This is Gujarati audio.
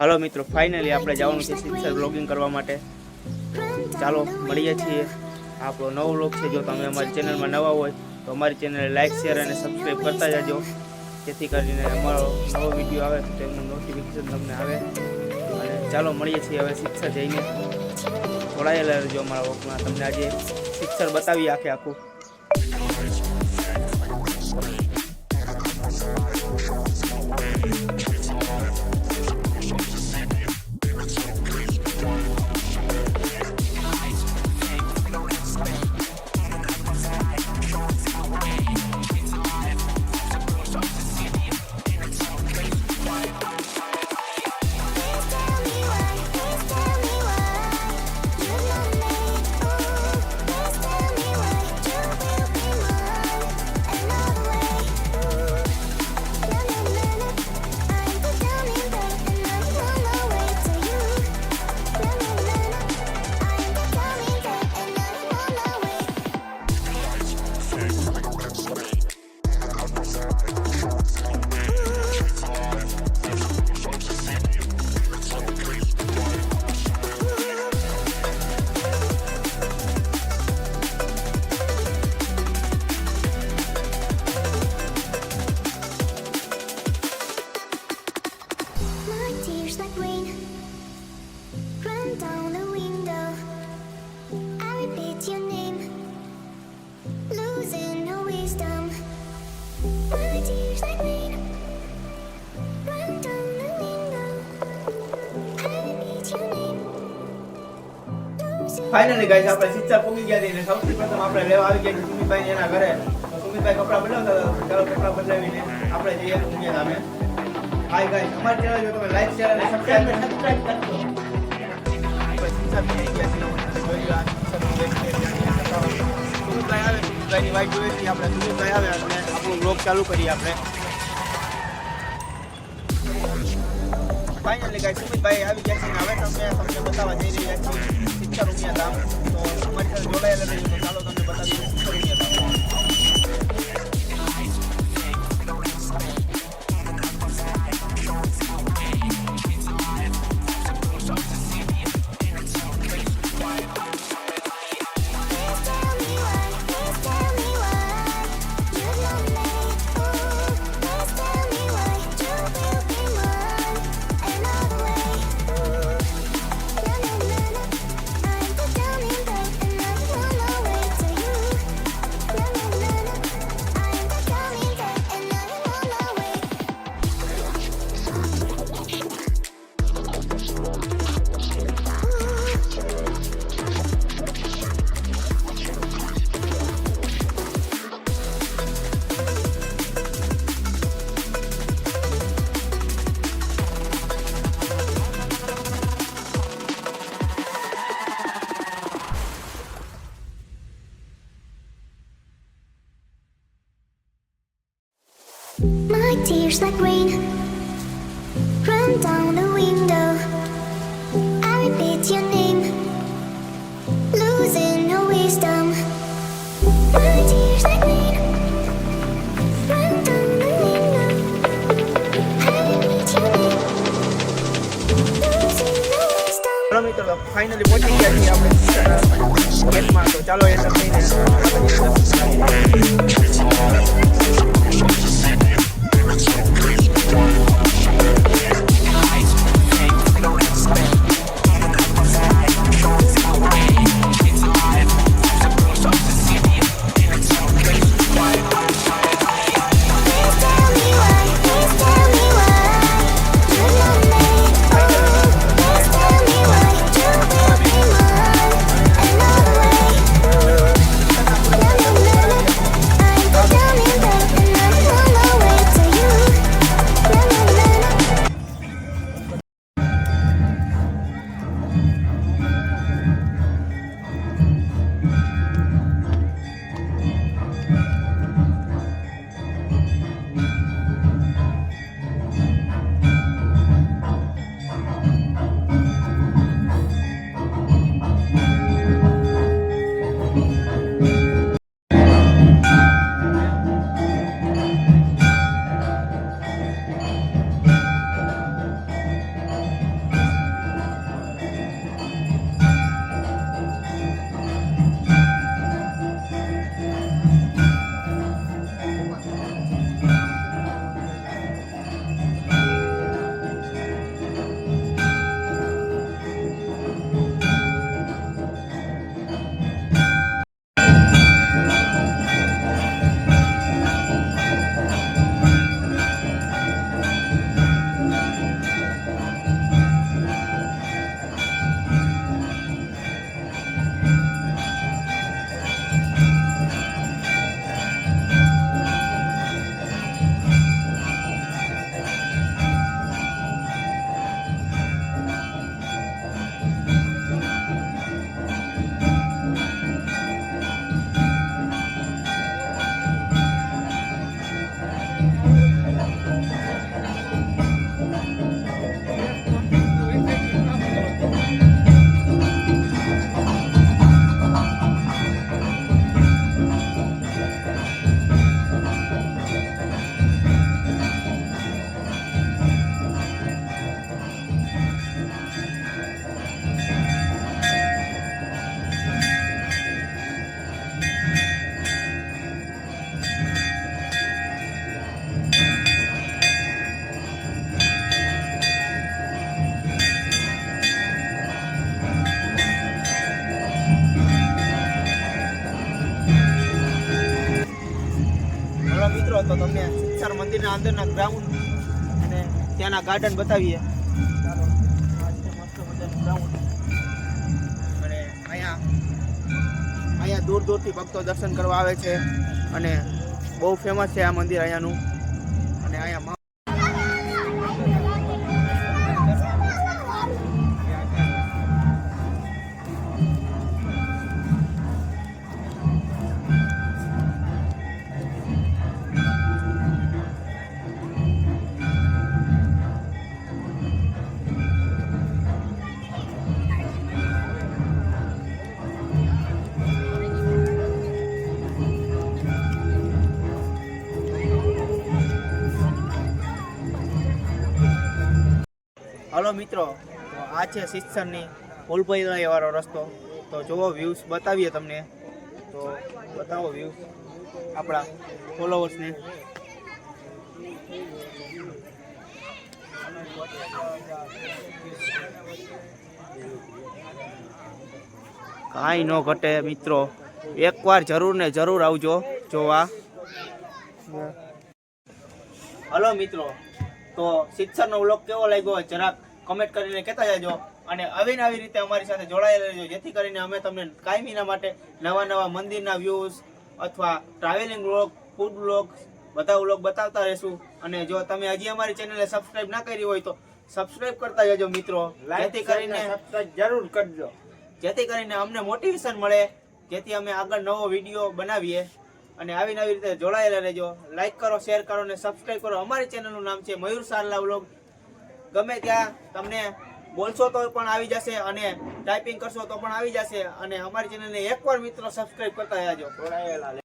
હાલો મિત્રો, ફાઇનલી આપણે જવાનું છે સિત્સર બ્લોગિંગ કરવા માટે. ચાલો મળીએ છીએ. આપણો નવો બ્લોગ છે. જો તમે અમારી ચેનલમાં નવા હોય તો અમારી ચેનલને લાઇક, શેર અને સબસ્ક્રાઈબ કરતા જજો, જેથી કરીને અમારો નવો વિડીયો આવે તો તેનું નોટિફિકેશન તમને આવે. અને ચાલો મળીએ છીએ હવે સિત્સર જઈને. જોડાયેલા રહેજો અમારા બ્લોગમાં. તમને આજે સિત્સર બતાવી આખું. ફાઇનલી ગાઈસ, આપણે સિત્સર પહોંચી ગયા છીએ. સૌથી પ્રથમ આપણે લેવા આવી ગયા સુમિતભાઈ એના ઘરે. તો સુમિતભાઈ કપડા બદલાવતા હતા. ચાલો કપડા બદલાવીને આપણે જઈએ સુમિત સામે. હાય ગાઈસ, અમારી ચેનલ જો તમે લાઈક, શેર અને સબસ્ક્રાઇબ કરજો. સિત્સર પહોંચી ગયા છીએ. જોઈ આ સુમિતભાઈ આવે, સુમિતભાઈની વાઈટ જોઈએ છીએ આપણે. સુમિતભાઈ આવે અને આપણું બ્લોગ ચાલુ કરીએ આપણે. ફાઇનલી ગાઈસ, સુમિતભાઈ આવી ગયા છે. હવે તમને બતાવવા જઈ રહ્યા છીએ સિત્સર રૂપિયા દામ. તો અમારી સાથે જોડાયેલા રહીએ. તો ચાલો તમને બતાવીએ સિત્સર રૂપિયા દામ. My tears like rain run down the window. I repeat your name, losing no wisdom. My tears like rain run down the window. I repeat your name, losing no wisdom. ચલો મિત્રો, ફાઇનલી પહોંચી ગયા છીએ આપણે ગેટમાં. તો ચાલો એ સમજીને તો તમને સિત્સર મંદિરના અંદરના ગ્રાઉન્ડ અને ત્યાંના ગાર્ડન બતાવીએ. ચાલો, આ છે મસ્ત મજાનું ગ્રાઉન્ડ અને અહીંયા દૂર દૂરથી ભક્તો દર્શન કરવા આવે છે અને બહુ ફેમસ છે આ મંદિર અહીંયાનું. અને અહીંયા હલો મિત્રો, તો આ છે સિત્સરની ફૂલપૈયા વાળો રસ્તો. તો જુઓ વ્યૂઝ બતાવીએ તમને. તો બતાવો વ્યૂઝ આપણા ફોલોવર્સને. કાંઈ ન ઘટે મિત્રો, એકવાર જરૂર ને જરૂર આવજો જોવા. હલો મિત્રો, તો સિત્સરનો વ્લોગ કેવો લાગ્યો જરાક કમેન્ટ કરીને કહેતા જાજો અને આવી ને આવી રીતે અમારી સાથે જોડાયેલા રહેજો, જેથી કરીને અમે તમને કાયમીના માટે નવા નવા મંદિરના વ્યૂઝ અથવા ટ્રાવેલિંગ વ્લોગ, ફૂડ વ્લોગ બધા વ્લોગ બતાવતા રહેશું. અને જો તમે હજી અમારી ચેનલને સબસ્ક્રાઇબ ના કરી હોય તો સબસ્ક્રાઇબ કરતા જજો મિત્રો, જેથી કરીને જરૂર કરજો, જેથી કરીને અમને મોટિવેશન મળે, જેથી અમે આગળ નવો વિડીયો બનાવીએ. અને આવી નવી રીતે જોડાયેલા રહેજો. લાઈક કરો, શેર કરો અને સબસ્ક્રાઇબ કરો. અમારી ચેનલનું નામ છે મયુર સારલા વ્લોગ. ગમે ત્યાં તમને બોલશો તો પણ આવી જશે અને ટાઈપિંગ કરશો તો પણ આવી જશે. અને અમારી ચેનલને એકવાર મિત્રો સબસ્ક્રાઇબ કરતા રહેજો. જોડાયેલા